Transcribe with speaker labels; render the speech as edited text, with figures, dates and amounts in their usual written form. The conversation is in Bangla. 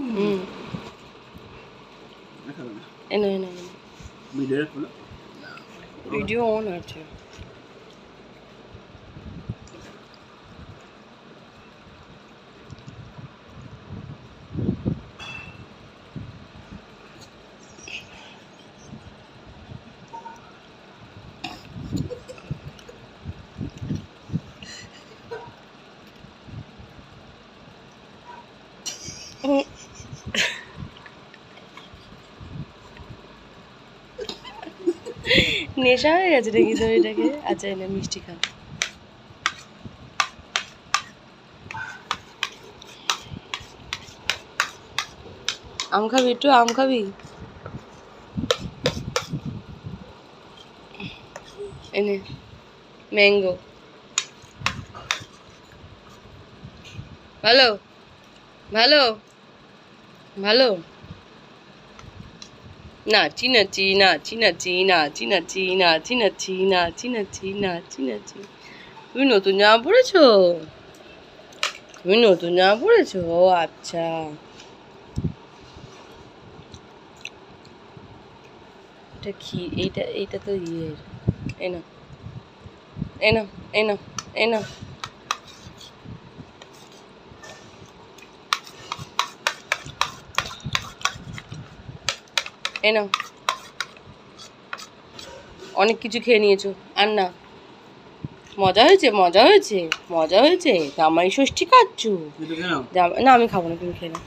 Speaker 1: এনো এনো এনো ভিডিও অন আছে। নেশা হয়ে গেছে নাকি তো এটাকে? আচ্ছা এনে মিষ্টি খা। আম খাবি একটু? আম খাবি? এনে ম্যাঙ্গো। ভালো ভালো ভালো নাচি নাচি নাচি নাচি নাচি নাচি নাচি নাচি নাচি নাচি নাচি নাচি। তুমি নতুন জামা পড়েছো? তুমি নতুন জামা পড়েছো? ও আচ্ছা। এটা কি? এইটা এইটা তো ইয়ের। এনা এনা এনা এনা এনা অনেক কিছু খেয়ে নিয়েছো আর না। মজা হয়েছে মজা হয়েছে মজা হয়েছে। জামাই ষষ্ঠী খাচ্ছ? না আমি খাবো না, তুমি খেয়ে নাও।